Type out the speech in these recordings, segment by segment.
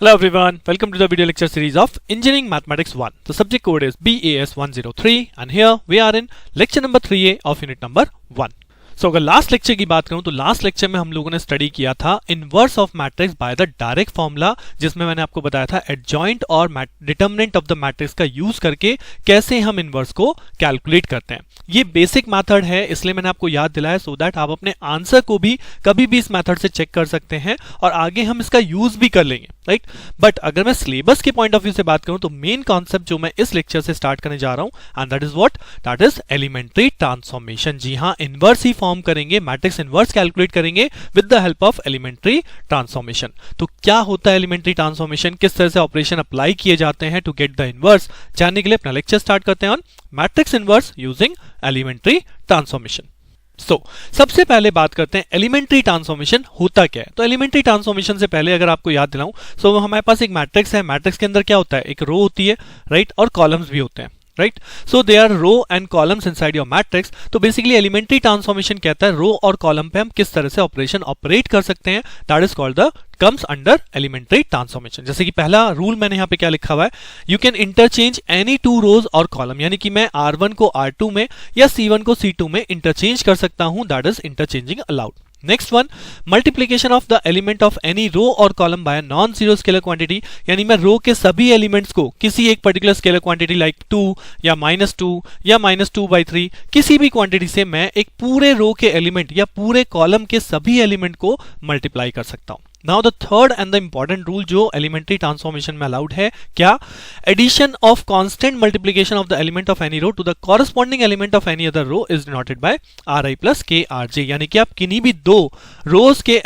Hello everyone, welcome to the video lecture series of Engineering Mathematics 1. The subject code is BAS103 and here we are in lecture number 3A of unit number 1. So अगर last lecture की बात करूं तो last lecture में हम लोगों ने study किया था inverse of matrix by the direct formula, जिसमें मैंने आपको बताया था एडजॉइंट और डिटर्मिनेंट ऑफ द मैट्रिक्स का यूज करके कैसे हम इनवर्स को कैलकुलेट करते हैं। ये बेसिक मेथड है, इसलिए मैंने आपको याद दिलाया सो दैट आप अपने आंसर को भी कभी भी इस मेथड से चेक कर सकते हैं और आगे हम इसका यूज भी कर लेंगे, राइट। बट अगर मैं सिलेबस के पॉइंट ऑफ व्यू से बात करूं तो मेन कॉन्सेप्ट जो मैं इस लेक्चर से स्टार्ट करने जा रहा हूं and that is what, that is elementary transformation. जी हां, इनवर्स ही फॉर्म करेंगे, मैट्रिक्स इनवर्स कैलकुलेट करेंगे with the help of elementary transformation. तो क्या होता है एलिमेंट्री ट्रांसफॉर्मेशन, किस तरह से ऑपरेशन अप्लाई किए जाते हैं टू गेट द इनवर्स, जानने के लिए अपना लेक्चर स्टार्ट करते हैं on matrix inverse using elementary transformation. सबसे पहले बात करते हैं एलिमेंट्री ट्रांसफॉर्मेशन होता क्या है। तो एलिमेंट्री ट्रांसफॉर्मेशन से पहले अगर आपको याद दिलाऊं, सो हमारे पास एक मैट्रिक्स है, मैट्रिक्स के अंदर क्या होता है, एक रो होती है, राइट, और कॉलम्स भी होते हैं, right. So they are row and columns inside your matrix. तो बेसिकली एलिमेंट्री ट्रांसफॉर्मेशन कहता है रो और कॉलम पे हम किस तरह से ऑपरेशन ऑपरेट कर सकते हैं, that is called the comes under elementary transformation। जैसे कि पहला रूल मैंने यहाँ पे क्या लिखा हुआ है, you can interchange any two rows और कॉलम, यानी कि मैं R1 को R2 में या C1 को C2 में इंटरचेंज कर सकता हूं, that is interchanging allowed. Next one, multiplication of the element of any row और column by non zero scalar quantity, यानी मैं रो के सभी एलिमेंट्स को किसी एक पर्टिकुलर स्केलर क्वांटिटी लाइक 2 या -2 या -2/3 किसी भी क्वांटिटी से मैं एक पूरे रो के एलिमेंट या पूरे कॉलम के सभी एलिमेंट को मल्टीप्लाई कर सकता हूं। Now the third and the important rule जो एलिमेंट्री ट्रांसफॉर्मेशन में अलाउड है, क्या, addition of constant multiplication of the element of any row to the corresponding element of any other row is denoted by RI plus KRJ, यानी कि आप किन्हीं भी दो रोज के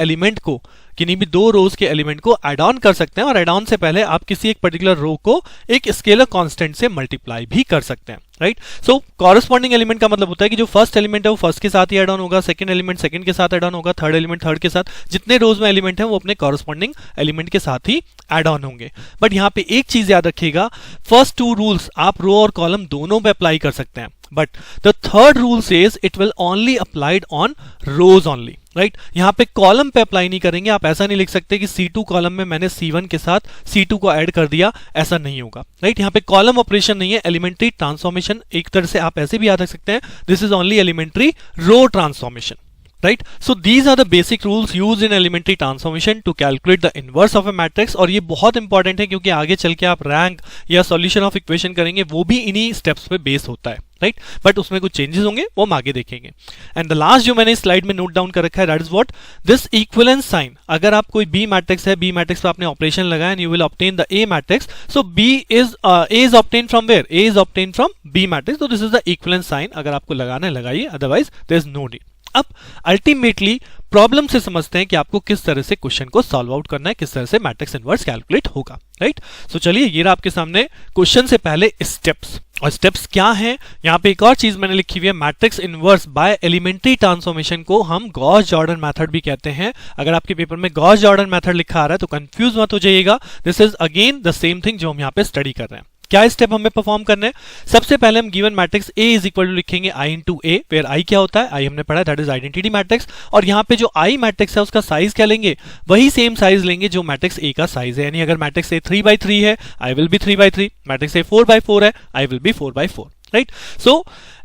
एलिमेंट को एड ऑन कर सकते हैं और एड ऑन से पहले आप किसी एक पर्टिकुलर रो को एक स्केलर कांस्टेंट से मल्टीप्लाई भी कर सकते हैं, राइट। सो कॉरस्पॉन्डिंग एलिमेंट का मतलब होता है कि जो फर्स्ट एलिमेंट है वो फर्स्ट के साथ ही एड ऑन होगा, सेकंड एलिमेंट सेकंड के साथ एड ऑन होगा, थर्ड एलिमेंट थर्ड के साथ, जितने रोज में एलिमेंट है वो अपने कॉरस्पॉन्डिंग एलिमेंट के साथ ही एड ऑन होंगे। बट यहाँ पे एक चीज याद रखिएगा, फर्स्ट टू रूल्स आप रो और कॉलम दोनों पे अप्लाई कर सकते हैं, but the third rule says it will only applied on rows only, right. यहां पे कॉलम पे अप्लाई नहीं करेंगे। आप ऐसा नहीं लिख सकते कि C2 कॉलम में मैंने C1 के साथ C2 को ऐड कर दिया, ऐसा नहीं होगा, राइट। यहां पे कॉलम ऑपरेशन नहीं है, एलिमेंट्री ट्रांसफॉर्मेशन एक तरह से आप ऐसे भी याद रख सकते हैं, this is only elementary row transformation, right? So these are the basic rules used in elementary transformation to calculate the inverse of a matrix। और ये बहुत इंपॉर्टेंट है क्योंकि आगे चल के आप रैंक या सॉल्यूशन ऑफ इक्वेशन करेंगे, वो भी इन्हीं स्टेप्स पे बेस होता है, राइट। बट उसमें कुछ चेंजेस होंगे, वो हम आगे देखेंगे। एंड द लास्ट जो मैंने स्लाइड में नोट डाउन कर रखा है, that is what, this equivalence sign. अगर आप कोई बी मैट्रिक्स है, बी मैट्रिक्स पे आपने ऑपरेशन लगाया and you will obtain the A matrix, so B is A is obtain from where, A is obtain from B matrix, तो this is the equivalence sign. अगर आपको लगाना है लगाइए, otherwise there is no need. अब ultimately problem से समझते हैं कि आपको किस तरह से क्वेश्चन को सॉल्व आउट करना है, किस तरह से मैट्रिक्स इनवर्स कैलकुलेट होगा, राइट। सो चलिए, ये रहा आपके सामने क्वेश्चन से पहले स्टेप्स। और स्टेप्स क्या हैं, यहां पे एक और चीज मैंने लिखी हुई है, matrix inverse by elementary transformation को हम गॉस जॉर्डन मेथड भी कहते हैं। अगर आपके पेपर में गॉस जॉर्डन मेथड लिखा आ रहा है तो कंफ्यूज मत हो जाइएगा, this is again the same thing जो हम यहाँ पे स्टडी कर रहे हैं। क्या स्टेप हमें परफॉर्म करने हैं, सबसे पहले हम given matrix A is equal to लिखेंगे I into A, where I क्या होता है, I हमने पढ़ा दैट इज आइडेंटिटी मैट्रिक्स। और यहाँ पे जो I मैट्रिक्स है उसका साइज क्या लेंगे, वही सेम साइज लेंगे जो मैट्रिक्स A का साइज है, यानी अगर मैट्रिक्स A 3/3 है, I will be 3/3, matrix A 4/4 है, I will be 4/4, right. So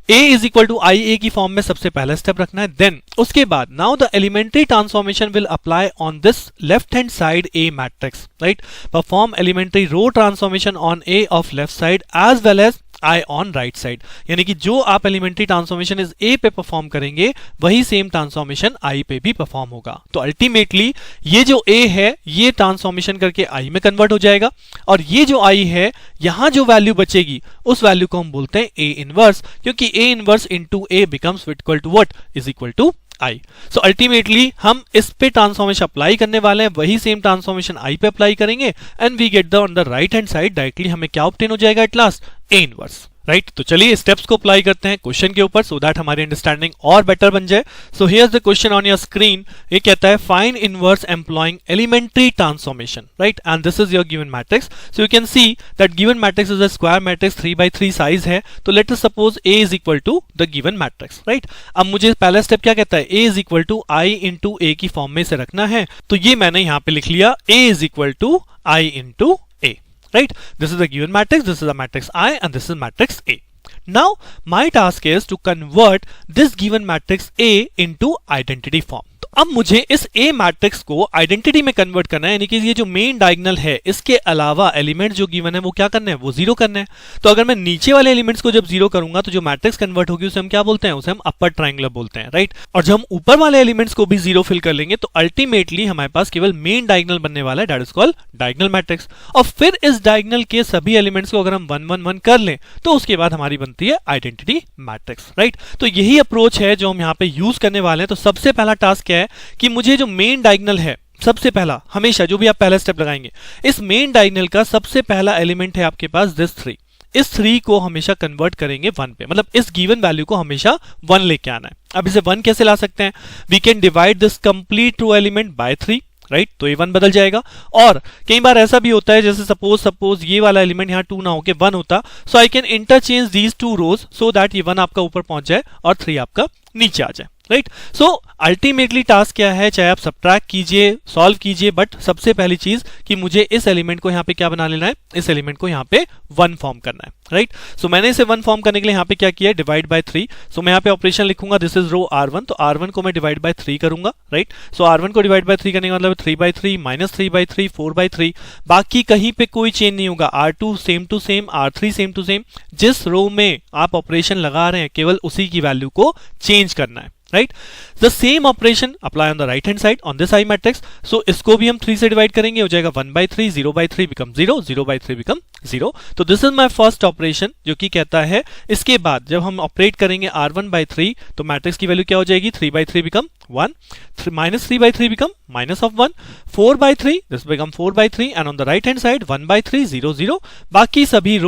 A is equal to I A की फॉर्म में सबसे पहला स्टेप रखना है। देन उसके बाद now the elementary transformation will apply on this left hand side A matrix, right. Perform elementary row transformation on A of left side as well as I on right side, यानी कि जो आप elementary transformation इस A पे perform करेंगे वही same transformation I पे भी परफॉर्म होगा। तो अल्टीमेटली ये जो A है ये ट्रांसफॉर्मेशन करके I में कन्वर्ट हो जाएगा, और ये जो I है यहां जो वैल्यू बचेगी उस वैल्यू को हम बोलते हैं A इनवर्स, क्योंकि A inverse into A becomes equal to what, is equal to I। So ultimately हम इस पे ट्रांसफॉर्मेशन अप्लाई करने वाले हैं, वही सेम ट्रांसफॉर्मेशन I पे अप्लाई करेंगे and we get the on the right hand side directly हमें क्या ऑब्टेन हो जाएगा at last, A inverse, right तो चलिए स्टेप्स को अप्लाई करते हैं क्वेश्चन के ऊपर सो दैट हमारी अंडरस्टैंडिंग और बेटर बन जाए। So here's the question on your screen. ये कहता है find inverse employing elementary transformation, right, and this is your given matrix. So you can see that given matrix is a square matrix 3x3 size है। तो let us suppose A is equal to the given matrix, right. अब मुझे पहला step क्या कहता है, A is equal to I into A की form में से रखना है। तो ये मैंने यहां पे लिख लिया A is equal to I into A, right? This is the given matrix, this is the matrix I, and this is matrix A. Now, my task is to convert this given matrix A into identity form. तो अब मुझे इस A matrix को identity में convert करना है, यानी कि ये जो मेन डायगोनल है इसके अलावा एलिमेंट जो गिवन है वो क्या करना है, वो जीरो करना है। तो अगर मैं नीचे वाले एलिमेंट्स को जब जीरो करूंगा तो जो मैट्रिक्स कन्वर्ट होगी उसे हम क्या बोलते हैं, उसे हम अपर ट्रायंगुलर बोलते हैं, राइट। और जब हम ऊपर वाले एलिमेंट्स को भी जीरो फिल कर लेंगे तो अल्टीमेटली हमारे पास केवल मेन डायगोनल बनने वाला है, that is called diagonal matrix. और फिर इस डायगोनल के सभी एलिमेंट्स को अगर हम 1 1 1 कर लें तो उसके बाद हमारी बनती है आइडेंटिटी मैट्रिक्स, राइट। तो यही अप्रोच है जो हम यहाँ पे यूज करने वाले हैं। तो सबसे पहला टास्क क्या है कि मुझे जो मेन डायगोनल है, सबसे पहला हमेशा जो भी आप पहला स्टेप लगाएंगे, इस मेन डायगोनल का सबसे पहला एलिमेंट है आपके पास दिस 3। इस 3 को हमेशा कन्वर्ट करेंगे 1 पे, मतलब इस गिवन वैल्यू को हमेशा 1 लेके आना है। अब इसे 1 कैसे ला सकते हैं, we can divide this complete row element by 3, right. तो ये 1 बदल जाएगा। और कई बार ऐसा भी होता है जैसे सपोज ये वाला एलिमेंट यहाँ 2 ना होके 1 होता, so I can interchange these 2 rows so that ये 1 आपका ऊपर पहुंच जाए और 3 आपका नीचे आ जाए, राइट। सो अल्टीमेटली टास्क क्या है, चाहे आप सब्ट्रैक्ट कीजिए, सॉल्व कीजिए, बट सबसे पहली चीज कि मुझे इस एलिमेंट को यहाँ पे क्या बना लेना है, इस एलिमेंट को यहाँ पे 1 फॉर्म करना है, राइट। सो मैंने इसे 1 फॉर्म करने के लिए यहाँ पे क्या किया है, डिवाइड बाय 3। सो मैं यहाँ पे ऑपरेशन लिखूंगा, दिस इज रो R1, तो R1 को मैं डिवाइड बाय 3 करूंगा, राइट। सो R1 को डिवाइड बाय 3 करने का मतलब 3/3 माइनस 3/3 4/3, बाकी कहीं पे कोई चेंज नहीं होगा। R2 same to same, R3 same to same, जिस रो में आप ऑपरेशन लगा रहे हैं केवल उसी की वैल्यू को चेंज करना है, right? The same operation apply on the right hand side on this I matrix. So इसको भी हम 3 से डिवाइड करेंगे, हो जाएगा 1/3, 0/3 become 0, 0/3 become 0. तो this is my first operation जो कि कहता है इसके बाद जब हम ऑपरेट करेंगे R1/3 तो मैट्रिक्स की वैल्यू क्या हो जाएगी, 3/3 become 1, minus 3/3 become minus of 1, 4/3 this become 4/3 and on the right hand side 1/3 0 0। बाकी सभी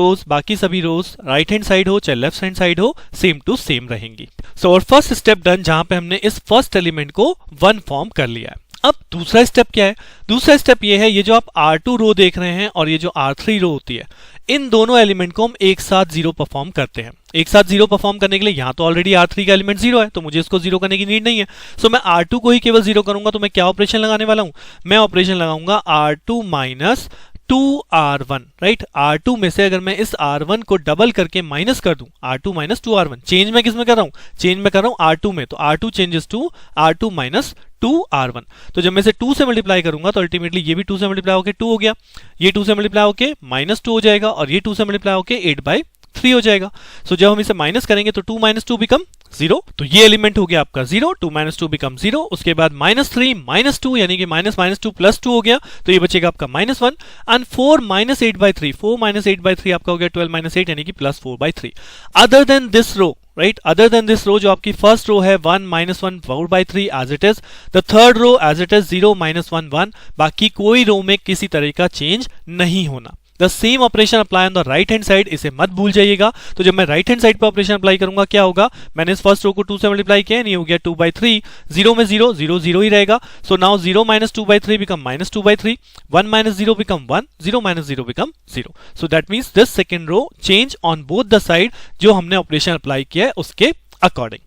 रोज राइट हैंड साइड हो चाहे लेफ्ट हैंड साइड हो सेम टू सेम रहेंगी। सो और फर्स्ट स्टेप डन जहां पे हमने इस फर्स्ट एलिमेंट को 1 फॉर्म कर लिया है। अब दूसरा स्टेप क्या है, दूसरा स्टेप ये है, ये जो आप R2 रो देख रहे हैं और ये जो R3 रो होती है, इन दोनों एलिमेंट को हम एक साथ 0 परफॉर्म करते हैं। एक साथ 0 परफॉर्म करने के लिए यहां तो ऑलरेडी R3 का एलिमेंट 0 है तो मुझे इसको 0 करने की नीड नहीं है। सो मैं R2 को ही केवल 0 करूंगा। तो मैं क्या ऑपरेशन लगाने वाला हूं, मैं ऑपरेशन लगाऊंगा R2 minus 2R1, right. R2 में से अगर मैं इस R1 को डबल करके माइनस कर दूं, R2 माइनस 2R1, चेंज मैं किस में कर रहा हूं, चेंज में कर रहा हूं R2 में, तो R2 changes to R2 minus 2R1। तो जब मैं इसे 2 से मल्टीप्लाई करूंगा तो अल्टीमेटली ये भी 2 से मल्टीप्लाई होकर 2 हो गया, ये 2 से मल्टीप्लाई होकर माइनस 2 हो जाएगा और ये 2 से मल्टीप्लाई होकर 8/3 हो जाएगा। सो जब हम इसे माइनस करेंगे तो 2 माइनस 2 बिकम 0, तो ये एलिमेंट हो गया आपका 0, 2 माइनस 2 बिकम 0। उसके बाद -3 -2 यानी कि -2 प्लस 2 हो गया तो ये बचेगा आपका -1 एंड 4 माइनस 8/3, 4 माइनस 8/3 आपका हो गया 12 माइनस 8 यानी कि plus 4/3। Other than this row, right, other than this row जो आपकी फर्स्ट रो है 1 -1 4/3 as it is, the third row as it is 0 -1 1, बाकी कोई रो में किसी तरह का चेंज नहीं होना। The same operation apply on the right hand side, इसे मत भूल जाइएगा। तो जब मैं राइट हैंड साइड पे ऑपरेशन अप्लाई करूंगा क्या होगा, मैंने इस फर्स्ट रो को 2 से मल्टीप्लाई किया, नहीं हो गया 2/3, 0 में 0 0 0 ही रहेगा। So now 0 minus 2/3 become minus 2/3, 1 minus 0 become 1, 0 minus 0 become 0। So that means this second row change on both the side जो हमने ऑपरेशन अप्लाई किया है उसके अकॉर्डिंग।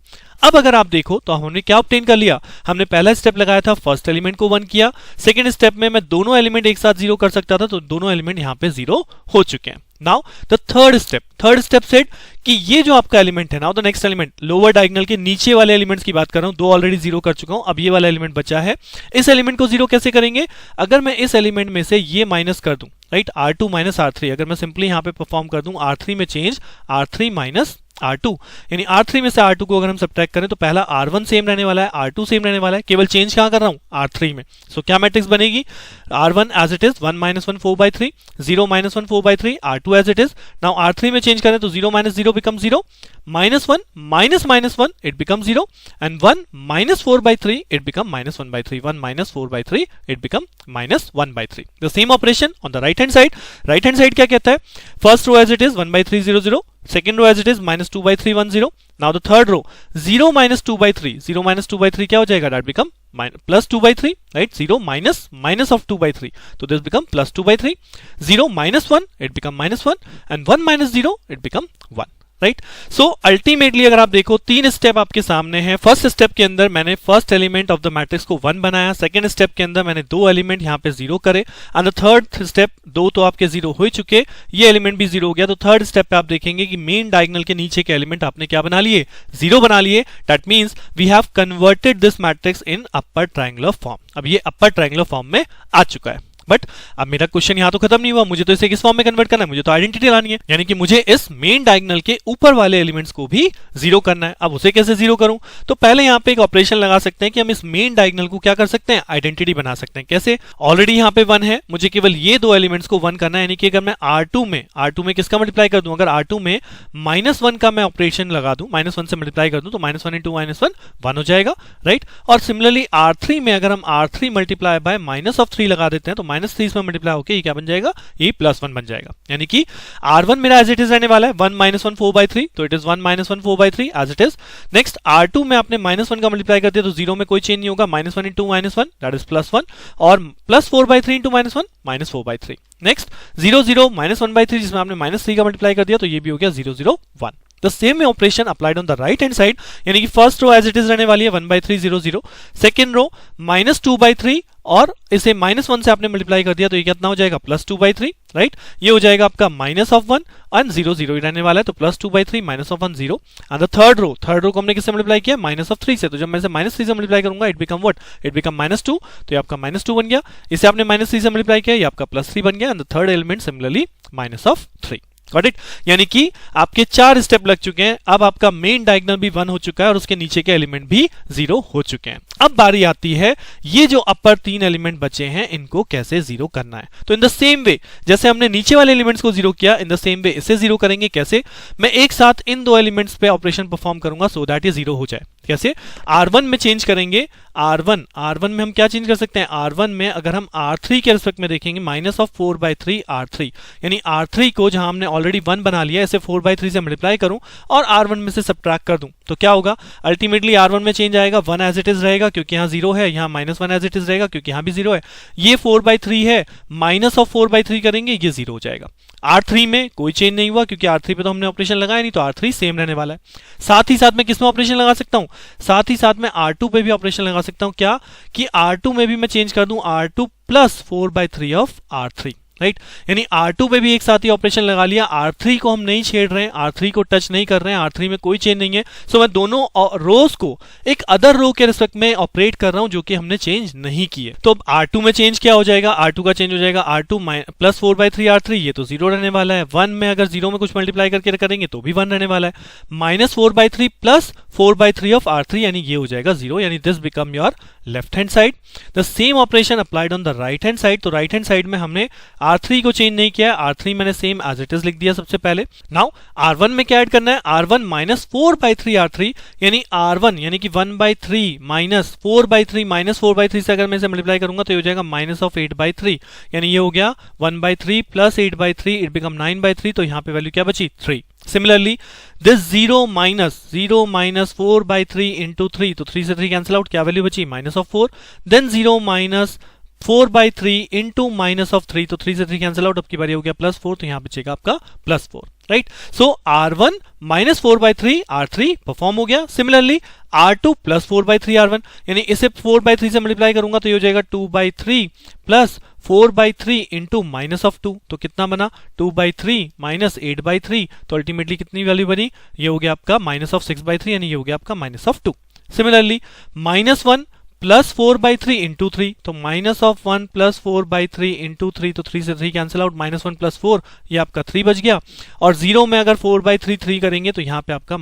अब अगर आप देखो तो हमने क्या ऑब्टेन कर लिया, हमने पहला स्टेप लगाया था, फर्स्ट एलिमेंट को 1 किया, सेकंड स्टेप में मैं दोनों एलिमेंट एक साथ 0 कर सकता था तो दोनों एलिमेंट यहां पे 0 हो चुके हैं। Now the third step set कि ये जो आपका एलिमेंट है, now the next element lower diagonal के नीचे वाले एलिमेंट्स की बात कर रहा हूं, 2 ऑलरेडी 0 कर चुका हूं, अब ये वाला एलिमेंट बचा है। इस एलिमेंट को 0 कैसे करेंगे, अगर मैं इस एलिमेंट में से ये माइनस कर दूं, राइट, R2 माइनस R3, अगर मैं सिंपली यहां पे परफॉर्म कर दूं R3 में चेंज, R3 माइनस R2, यानी R3 में से R2 को अगर हम सब्ट्रैक्ट करें तो पहला R1 सेम रहने वाला है, R2 सेम रहने वाला है, केवल चेंज कहां कर रहा हूं, R3 में। सो क्या मैट्रिक्स बनेगी, R1 as it is 1 - 1 4/3, 0 - 1 4/3, R2 as it is. Now R3 में चेंज करें तो 0 - 0 become 0, -1 -1 it become 0 and 1 - 4/3 it become -1/3, 1 - 4/3 it become -1/3। The same operation on the right hand side क्या कहता है, first row as it is 1/3 0 0, second row as it is minus 2 by 3 1 0. Now the third row 0 minus 2 by 3, 0 minus 2 by 3 क्या हो जाएगा, that become plus 2 by 3, right? 0 minus of 2 by 3, so this become plus 2 by 3. 0 minus 1, it become minus 1, and 1 minus 0, it become 1. Right, so ultimately अगर आप देखो तीन step आपके सामने हैं. फर्स्ट स्टेप के अंदर मैंने first element of the matrix को 1 बनाया, सेकंड स्टेप के अंदर मैंने दो एलिमेंट यहाँ पे 0 करे, एंड द थर्ड स्टेप दो तो आपके 0 हो चुके, ये एलिमेंट भी 0 हो गया. तो थर्ड स्टेप पे आप देखेंगे कि मेन डायगोनल के नीचे के एलिमेंट आपने क्या बना लिए, 0 बना लिए. That means we have converted this matrix in upper triangular form. अब ये अपर ट्रायंगुलर फॉर्म में आ चुका है. बट अब मेरा क्वेश्चन यहां तो खत्म नहीं हुआ, मुझे तो इसे किस फॉर्म में कन्वर्ट करना है, मुझे तो आइडेंटिटी लानी है, यानी कि मुझे इस मेन डायगोनल के ऊपर वाले एलिमेंट्स को भी 0 करना है. अब उसे कैसे 0 करूं, तो पहले यहां पे एक ऑपरेशन लगा सकते हैं कि हम इस मेन डायगोनल को क्या कर सकते हैं, आइडेंटिटी बना सकते हैं. कैसे, ऑलरेडी यहां पे 1 है, मुझे केवल ये दो एलिमेंट्स को 1 करना है. यानी कि अगर मैं R2 में किसका मल्टीप्लाई कर दूं, अगर R2 में -1 का मैं ऑपरेशन लगा दूं, -1 से मल्टीप्लाई कर दूं, तो -1 × -1 1 हो जाएगा, राइट. और सिमिलरली R3 में अगर हम R3 मल्टीप्लाई बाय -3 लगा देते हैं, तो -3 इसमें मल्टीप्लाई होके ये क्या बन जाएगा, ये +1 बन जाएगा. यानी कि R1 मेरा एज इट इज रहने वाला है 1 - 1 4/3, तो it is 1 - 1 4/3 as it is. Next R2 में आपने -1 का मल्टीप्लाई कर दिया, तो 0 में कोई चेंज नहीं होगा, -1 × -1 दैट इज +1, और +4/3 × -1 -4/3. नेक्स्ट 0 0 -1/3 जिसमें आपने -3 का मल्टीप्लाई कर दिया, तो ये भी हो गया 0 0 1. The same operation applied on the right hand side, यानी कि first row as it is रहने वाली है 1/3 0 0, सेकंड रो -2/3, और इसे -1 से आपने मल्टीप्लाई कर दिया, तो ये कितना हो जाएगा, +2/3, राइट. ये हो जाएगा आपका -1 एंड 0 0 ही रहने वाला है, तो +2/3 -1 0. एंड द थर्ड रो को हमने किससे मल्टीप्लाई किया, -3 से, तो जब मैं इसे -3 से मल्टीप्लाई करूंगा, it become what, it become -2, तो ये आपका -2 बन गया. इसे आपने -3 से मल्टीप्लाई किया, ये आपका +3 बन गया, and the third element similarly -3. Got it, यानी कि आपके 4 स्टेप लग चुके हैं. अब आपका मेन डायगोनल भी 1 हो चुका है और उसके नीचे के एलिमेंट भी 0 हो चुके हैं. अब बारी आती है ये जो अपर 3 एलिमेंट बचे हैं, इनको कैसे 0 करना है. तो इन द सेम वे जैसे हमने नीचे वाले एलिमेंट्स को 0 किया, इन द सेम वे इसे 0 करेंगे. कैसे, मैं एक साथ इन दो एलिमेंट्स पे ऑपरेशन परफॉर्म करूंगा सो दैट ये 0 हो जाए. कैसे, R1 में चेंज करेंगे, R1 में हम क्या चेंज कर सकते हैं, R1 में अगर हम R3 के रिस्पेक्ट में देखेंगे, -4/3 R3, यानी R3 को जहां हमने ऑलरेडी 1 बना लिया, इसे 4/3 से मल्टीप्लाई करूं और R1 में से सबट्रैक्ट कर दूं, तो क्या होगा, अल्टीमेटली R1 में चेंज आएगा, 1 एज इट इज रहेगा क्योंकि यहाँ 0 है, यहाँ -1 एज इट इज रहेगा क्योंकि यहाँ भी 0 है. ये 4/3 है, -4/3 करेंगे, ये 0 हो जाएगा. R3 में कोई चेंज नहीं हुआ क्योंकि R3 पे तो हमने ऑपरेशन लगाया नहीं, तो R3 सेम रहने वाला है. साथ ही साथ मैं किस में ऑपरेशन लगा सकता हूं, साथ ही साथ मैं R2 पे भी ऑपरेशन लगा सकता हूं. क्या कि R2 में भी मैं चेंज कर दूं, R2 + 4/3 ऑफ R3, राइट. यानी R2 पे भी एक साथ ही ऑपरेशन लगा लिया. R3 को हम नहीं छेड़ रहे हैं, R3 को टच नहीं कर रहे हैं, R3 में कोई चेंज नहीं है. सो मैं दोनों रोज को एक अदर रो के रिस्पेक्ट में ऑपरेट कर रहा हूं जो कि हमने चेंज नहीं की है. तो अब R2 में चेंज क्या हो जाएगा, R2 का चेंज हो जाएगा R2 + 4/3 R3, ये तो 0 रहने वाला है. 1 में अगर 0 में कुछ मल्टीप्लाई करके करेंगे तो भी 1 रहने वाला है. -4/3 + 4/3 ऑफ R3, यानी ये हो जाएगा 0, यानी this become your left hand side. The same operation applied on the right hand side. तो राइट हैंड साइड में हमने R3 को चेंज नहीं किया है, R3 मैंने सेम एज इट इज लिख दिया सबसे पहले. नाउ R1 में क्या ऐड करना है, R1 -4/3 R3, यानी R1 यानी कि 1/3 -4/3 -4/3 से अगर मैं इसे मल्टीप्लाई करूंगा तो ये हो जाएगा -8/3, यानी ये हो गया 1/3 + 8/3, इट बिकम 9/3, तो यहाँ पे वैल्यू क्या बची, 3. Similarly, this 0 - 4/3 into 3, तो 3 से 3 कैंसिल आउट, क्या वैल्यू बची, -4. Then 0 - 4/3 into -3, तो 3 से 3 कैंसिल आउट, अब की बारी हो गया +4, तो यहाँ बचेगा आपका +4, राइट. सो R1 -4/3 R3 परफॉर्म हो गया. सिमिलरली R2 + 4/3 R1, यानी इसे 4/3 से मल्टीप्लाई करूंगा तो ये हो जाएगा 2/3 + 4/3 into -2, तो कितना बना, 2/3 - 8/3, तो अल्टीमेटली कितनी वैल्यू बनी, ये हो गया आपका -6/3, यानी ये हो गया आपका -2. सिमिलरली -1 + 4/3 into 3, तो -1 + 4/3 into 3, तो 3 से 3 कैंसिल आउट, -1 + 4, ये आपका 3 बच गया. और 0 में अगर 4/3 3 करेंगे तो यहाँ पे आपका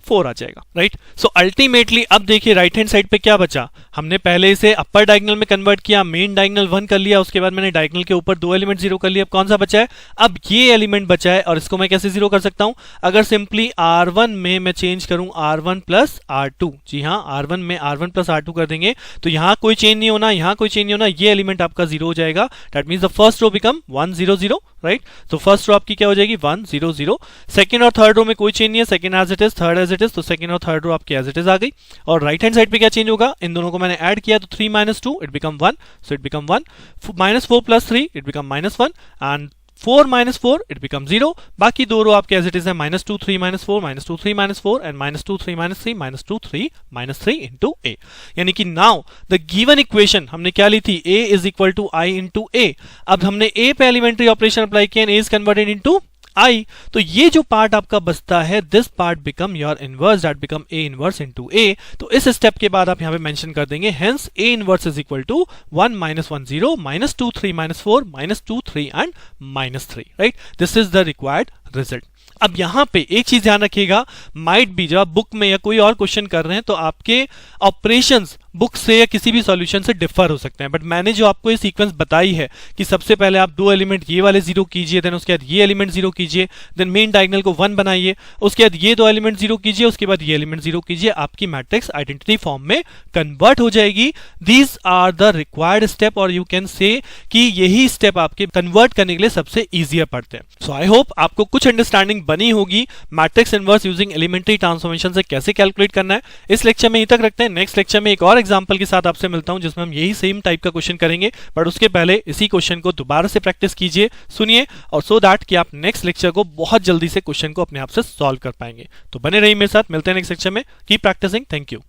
4 आ जाएगा, राइट। सो अल्टीमेटली अब देखिए राइट हैंड साइड पे क्या बचा, हमने पहले इसे अपर डायगोनल में कन्वर्ट किया, मेन डायगोनल 1 कर लिया, उसके बाद मैंने डायगोनल के ऊपर 2 एलिमेंट 0 कर लिया। अब कौन सा बचा है, अब ये एलिमेंट बचा है और इसको मैं कैसे 0 कर सकता हूं, अगर सिंपली R1 में मैं चेंज करूं R1 प्लस R2, जी हाँ R1 में R1 प्लस R2 कर देंगे तो यहां कोई चेंज नहीं होना, यहां कोई चेंज नहीं होना, ये एलिमेंट आपका 0 हो जाएगा। That means the first row become 1 0 0, right. तो फर्स्ट रो आपकी क्या हो जाएगी 1 0 0। सेकंड और थर्ड रो में कोई चेंज नहीं है, second as it is, third as it is, तो सेकंड और थर्ड रो आपकी एज इट इज आ गई। और राइट हैंड साइड पे क्या चेंज होगा, इन दोनों को मैंने ऐड किया तो 3 - 2 it become 1, so it become 1, -4 + 3 it become -1 and 4 - 4 it become 0। बाकी दो रो आपके एज इट इज है -2 3 - 4, -2 3 - 4 एंड -2 3 - 3, -2 3 - 3 इंटू a। यानी कि नाउ द गिवन इक्वेशन हमने क्या ली थी, a is equal to i into a। अब हमने a पे एलिमेंट्री ऑपरेशन अप्लाई किया and a is converted into I, तो ये जो पार्ट आपका बचता है this part become your inverse, that become a inverse into a। तो इस स्टेप के बाद आप यहां पे मेंशन कर देंगे hence a inverse is equal to 1 - 1 0 -2 3 - 4 -2 3 and -3, right. This is the required result. अब यहां पे एक चीज ध्यान रखिएगा, माइट बी जब आप बुक में या कोई और क्वेश्चन कर रहे हैं तो आपके ऑपरेशंस बुक से या किसी भी सॉल्यूशन से डिफर हो सकते हैं, बट मैंने जो आपको ये सीक्वेंस बताई है कि सबसे पहले आप 2 एलिमेंट ये वाले 0 कीजिए, देन उसके बाद ये एलिमेंट 0 कीजिए, देन मेन डायगोनल को 1 बनाइए, उसके बाद ये 2 एलिमेंट 0 कीजिए, उसके बाद ये एलिमेंट 0 कीजिए, आपकी मैट्रिक्स आइडेंटिटी फॉर्म में कन्वर्ट हो जाएगी। These are the required step, और यू कैन से कि यही स्टेप आपके कन्वर्ट करने के लिए सबसे ईजियर पड़ते हैं। सो आई होप आपको कुछ अंडरस्टैंडिंग बनी होगी matrix inverse using elementary transformation से कैसे कैलकुलेट करना है। इस लेक्चर में यहीं तक रखते हैं, नेक्स्ट लेक्चर में एक और एग्जांपल के साथ आपसे मिलता हूं जिसमें हम यही सेम टाइप का क्वेश्चन करेंगे, बट उसके पहले इसी क्वेश्चन को दोबारा से प्रैक्टिस कीजिए, सुनिए, और सो दैट कि आप नेक्स्ट लेक्चर को बहुत जल्दी से क्वेश्चन को अपने आप से सॉल्व कर पाएंगे। तो बने रहिए मेरे साथ, मिलते हैं नेक्स्ट लेक्चर में। Keep practising, thank you.